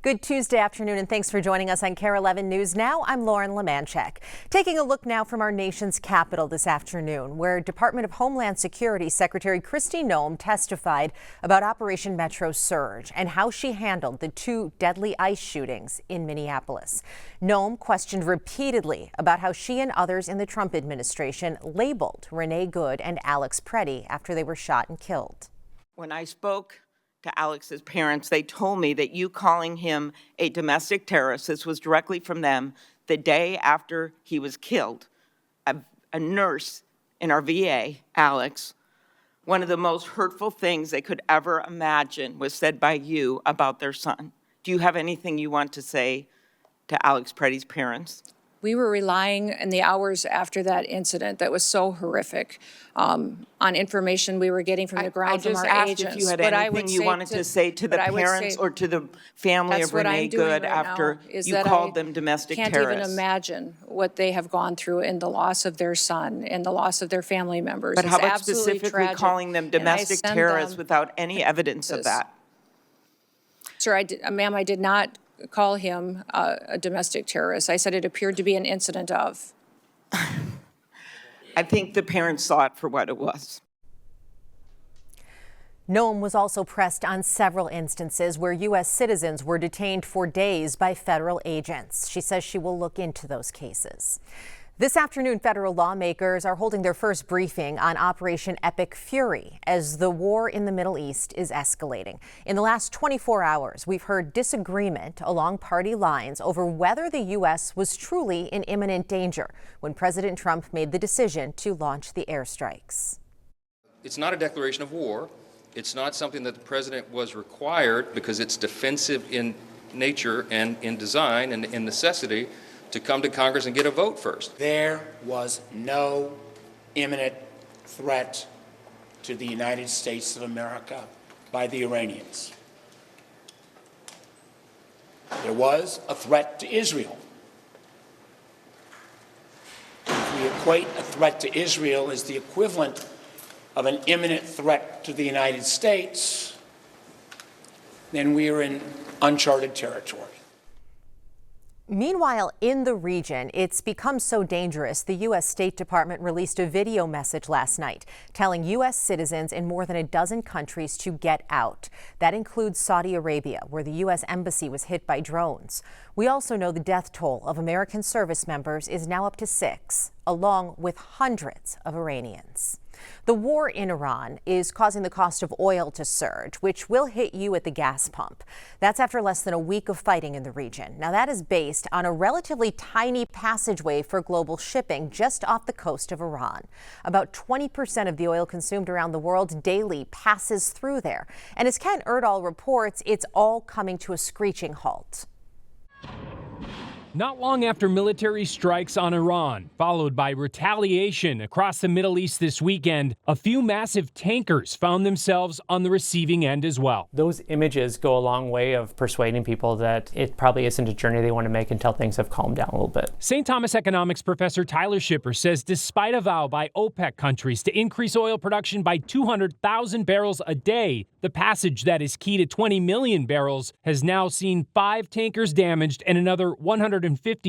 Good Tuesday afternoon, and thanks for joining us on KARE 11 News Now. I'm Lauren Lemanchek. Taking a look now from our nation's capital this afternoon, where Department of Homeland Security Secretary Kristi Noem testified about Operation Metro Surge and how she handled the two deadly ICE shootings in Minneapolis. Noem questioned repeatedly about how she and others in the Trump administration labeled Renee Good and Alex Preddy after they were shot and killed. When I spoke to Alex's parents, they told me that you calling him a domestic terrorist, this was directly from them, the day after he was killed. A nurse in our VA, Alex, one of the most hurtful things they could ever imagine was said by you about their son. Do you have anything you want to say to Alex Preddy's parents? We were relying in the hours after that incident that was so horrific on information we were getting from the ground from our agents. I just asked if you had anything you wanted to say to the parents or to the family of Renee Good after you called them domestic terrorists. I can't even imagine what they have gone through in the loss of their son and the loss of their family members. But how about specifically calling them domestic terrorists without any evidence of that? Sir, ma'am, I did not call him a domestic terrorist. I said it appeared to be an incident of. I think the parents saw it for what it was. Noem was also pressed on several instances where U.S. citizens were detained for days by federal agents. She says she will look into those cases. This afternoon, federal lawmakers are holding their first briefing on Operation Epic Fury as the war in the Middle East is escalating. In the last 24 hours, we've heard disagreement along party lines over whether the U.S. was truly in imminent danger when President Trump made the decision to launch the airstrikes. It's not a declaration of war. It's not something that the president was required, because it's defensive in nature and in design and in necessity, to come to Congress and get a vote first. There was no imminent threat to the United States of America by the Iranians. There was a threat to Israel. If we equate a threat to Israel as the equivalent of an imminent threat to the United States, then we are in uncharted territory. Meanwhile, in the region, it's become so dangerous, the U.S. State Department released a video message last night telling U.S. citizens in more than a dozen countries to get out. That includes Saudi Arabia, where the U.S. embassy was hit by drones. We also know the death toll of American service members is now up to 6, along with hundreds of Iranians. The war in Iran is causing the cost of oil to surge, which will hit you at the gas pump. That's after less than a week of fighting in the region. Now, that is based on a relatively tiny passageway for global shipping just off the coast of Iran. About 20% of the oil consumed around the world daily passes through there. And as Ken Erdahl reports, it's all coming to a screeching halt. Not long after military strikes on Iran, followed by retaliation across the Middle East this weekend, a few massive tankers found themselves on the receiving end as well. Those images go a long way of persuading people that it probably isn't a journey they want to make until things have calmed down a little bit. St. Thomas economics professor Tyler Schipper says despite a vow by OPEC countries to increase oil production by 200,000 barrels a day, the passage that is key to 20 million barrels has now seen 5 tankers damaged and another 150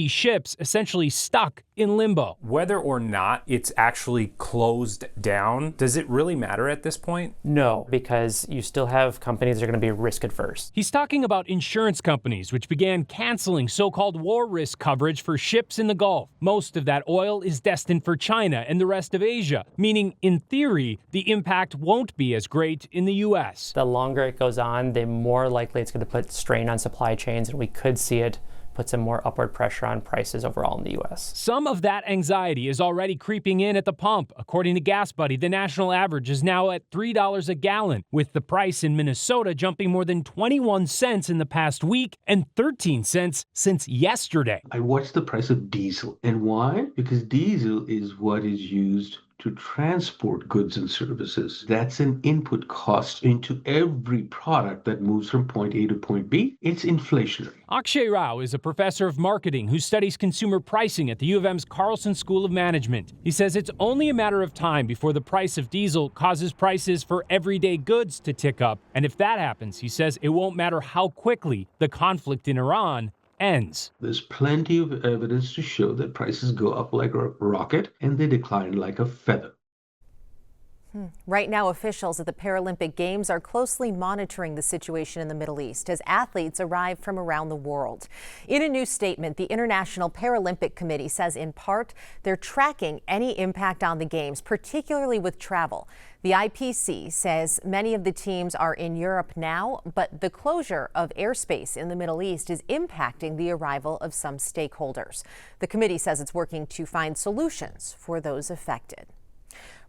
ships essentially stuck in limbo. Whether or not it's actually closed down, does it really matter at this point? No, because you still have companies that are going to be risk adverse. He's talking about insurance companies, which began canceling so-called war risk coverage for ships in the Gulf. Most of that oil is destined for China and the rest of Asia, meaning, in theory, the impact won't be as great in the U.S. The longer it goes on, the more likely it's going to put strain on supply chains, and we could see it put some more upward pressure on prices overall in the U.S. Some of that anxiety is already creeping in at the pump. According to GasBuddy, the national average is now at $3 a gallon, with the price in Minnesota jumping more than 21 cents in the past week and 13 cents since yesterday. I watched the price of diesel. And why? Because diesel is what is used to transport goods and services. That's an input cost into every product that moves from point A to point B. It's inflationary. Akshay Rao is a professor of marketing who studies consumer pricing at the U of M's Carlson School of Management. He says it's only a matter of time before the price of diesel causes prices for everyday goods to tick up. And if that happens, he says it won't matter how quickly the conflict in Iran ends. There's plenty of evidence to show that prices go up like a rocket and they decline like a feather. Right now, officials at the Paralympic Games are closely monitoring the situation in the Middle East as athletes arrive from around the world. In a new statement, the International Paralympic Committee says in part they're tracking any impact on the Games, particularly with travel. The IPC says many of the teams are in Europe now, but the closure of airspace in the Middle East is impacting the arrival of some stakeholders. The committee says it's working to find solutions for those affected.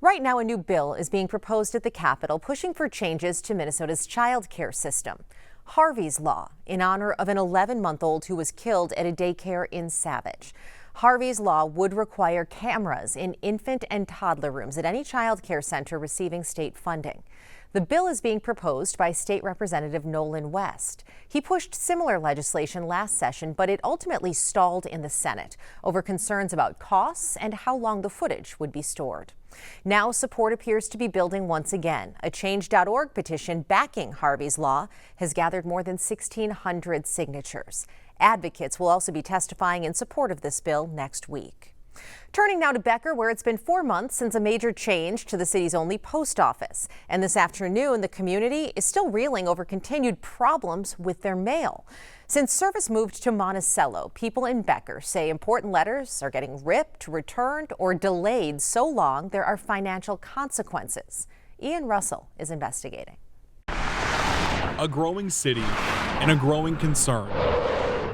Right now, a new bill is being proposed at the Capitol pushing for changes to Minnesota's child care system. Harvey's Law, in honor of an 11-month-old who was killed at a daycare in Savage. Harvey's Law would require cameras in infant and toddler rooms at any child care center receiving state funding. The bill is being proposed by State Representative Nolan West. He pushed similar legislation last session, but it ultimately stalled in the Senate over concerns about costs and how long the footage would be stored. Now support appears to be building once again. A Change.org petition backing Harvey's Law has gathered more than 1,600 signatures. Advocates will also be testifying in support of this bill next week. Turning now to Becker, where it's been 4 months since a major change to the city's only post office. And this afternoon, the community is still reeling over continued problems with their mail. Since service moved to Monticello, people in Becker say important letters are getting ripped, returned, or delayed so long there are financial consequences. Ian Russell is investigating. A growing city and a growing concern.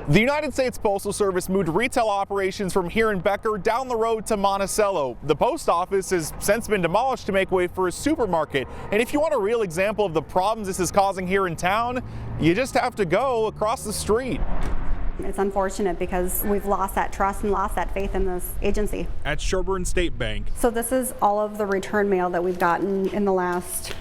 The United States Postal Service moved retail operations from here in Becker down the road to Monticello. The post office has since been demolished to make way for a supermarket. And if you want a real example of the problems this is causing here in town, you just have to go across the street. It's unfortunate because we've lost that trust and lost that faith in this agency. At Sherburne State Bank. So this is all of the return mail that we've gotten in the last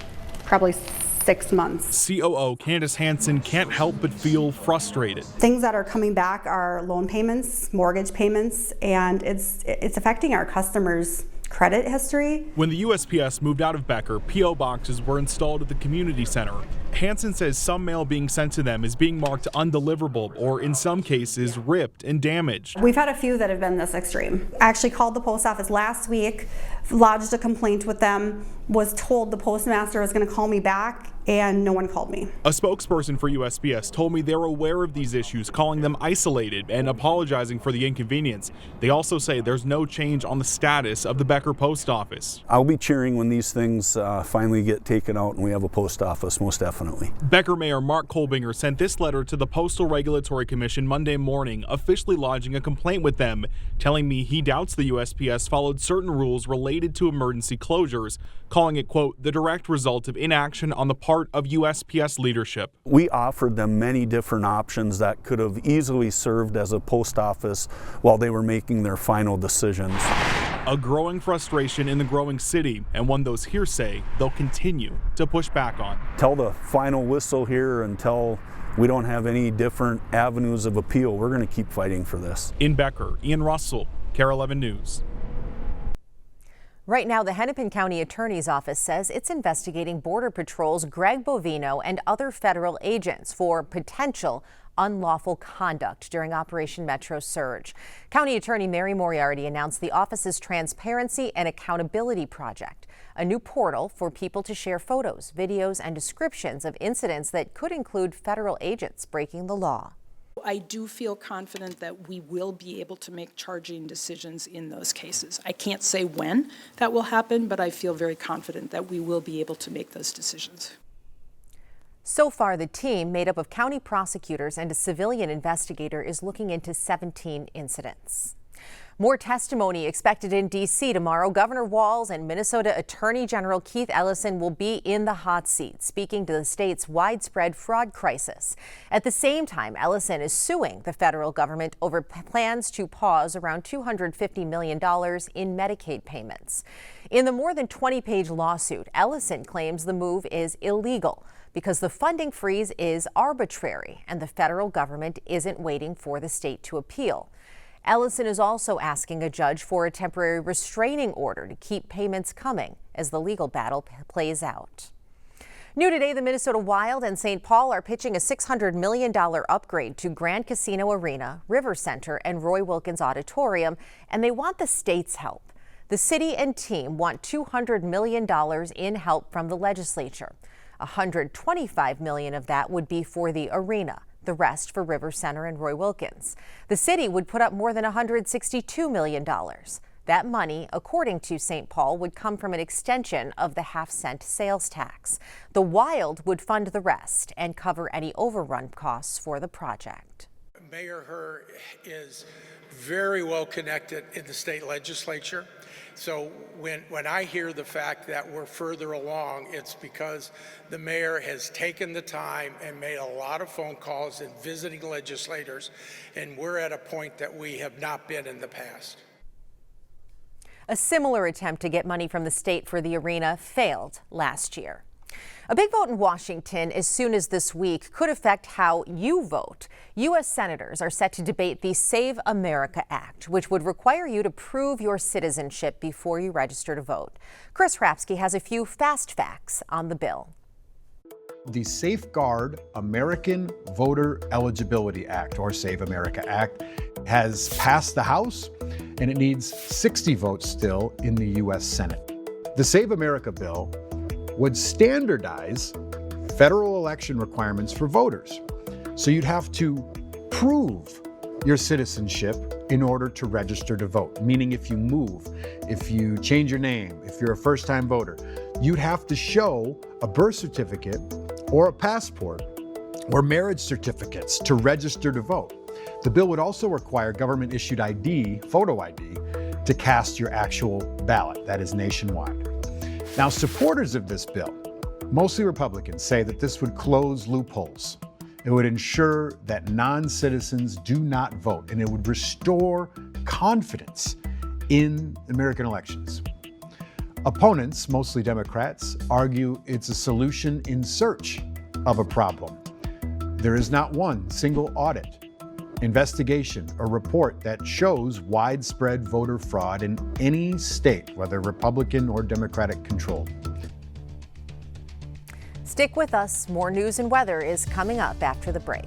probably 6 months. COO Candace Hansen can't help but feel frustrated. Things that are coming back are loan payments, mortgage payments, and it's affecting our customers' credit history. When the USPS moved out of Becker, P.O. boxes were installed at the community center. Hansen says some mail being sent to them is being marked undeliverable or in some cases ripped and damaged. We've had a few that have been this extreme. I actually called the post office last week, lodged a complaint with them, was told the postmaster was going to call me back, and no one called me. A spokesperson for USPS told me they're aware of these issues, calling them isolated and apologizing for the inconvenience. They also say there's no change on the status of the Becker post office. I'll be cheering when these things finally get taken out and we have a post office, most definitely. Becker Mayor Mark Kolbinger sent this letter to the Postal Regulatory Commission Monday morning, officially lodging a complaint with them, telling me he doubts the USPS followed certain rules related to emergency closures, calling it, quote, the direct result of inaction on the part of USPS leadership. We offered them many different options that could have easily served as a post office while they were making their final decisions. A growing frustration in the growing city, and one those here say they'll continue to push back on. Till the final whistle here, until we don't have any different avenues of appeal, we're going to keep fighting for this. In Becker, Ian Russell, KARE 11 News. Right now, the Hennepin County Attorney's Office says it's investigating Border Patrol's Greg Bovino and other federal agents for potential unlawful conduct during Operation Metro Surge. County Attorney Mary Moriarty announced the office's Transparency and Accountability Project, a new portal for people to share photos, videos, and descriptions of incidents that could include federal agents breaking the law. I do feel confident that we will be able to make charging decisions in those cases. I can't say when that will happen, but I feel very confident that we will be able to make those decisions. So far, the team, made up of county prosecutors and a civilian investigator, is looking into 17 incidents. More testimony expected in D.C. tomorrow. Governor Walz and Minnesota Attorney General Keith Ellison will be in the hot seat, speaking to the state's widespread fraud crisis. At the same time, Ellison is suing the federal government over plans to pause around $250 million in Medicaid payments. In the more than 20-page lawsuit, Ellison claims the move is illegal because the funding freeze is arbitrary and the federal government isn't waiting for the state to appeal. Ellison is also asking a judge for a temporary restraining order to keep payments coming as the legal battle plays out. New today, the Minnesota Wild and St. Paul are pitching a $600 million upgrade to Grand Casino Arena, River Center, and Roy Wilkins Auditorium, and they want the state's help. The city and team want $200 million in help from the legislature. $125 million of that would be for the arena, the rest for River Center and Roy Wilkins. The city would put up more than $162 million. That money, according to St. Paul, would come from an extension of the half-cent sales tax. The Wild would fund the rest and cover any overrun costs for the project. Mayor Herr is very well connected in the state legislature. So when I hear the fact that we're further along, it's because the mayor has taken the time and made a lot of phone calls and visiting legislators, and we're at a point that we have not been in the past. A similar attempt to get money from the state for the arena failed last year. A big vote in Washington as soon as this week could affect how you vote. U.S. senators are set to debate the Save America Act, which would require you to prove your citizenship before you register to vote. Chris Rapsky has a few fast facts on the bill. The Safeguard American Voter Eligibility Act, or Save America Act, has passed the House, and it needs 60 votes still in the U.S. Senate. The Save America bill would standardize federal election requirements for voters. So you'd have to prove your citizenship in order to register to vote. Meaning if you move, if you change your name, if you're a first-time voter, you'd have to show a birth certificate or a passport or marriage certificates to register to vote. The bill would also require government-issued ID, photo ID, to cast your actual ballot, that is nationwide. Now, supporters of this bill, mostly Republicans, say that this would close loopholes. It would ensure that non-citizens do not vote, and it would restore confidence in American elections. Opponents, mostly Democrats, argue it's a solution in search of a problem. There is not one single audit, investigation, or report that shows widespread voter fraud in any state, whether Republican or Democratic controlled. Stick with us. More news and weather is coming up after the break.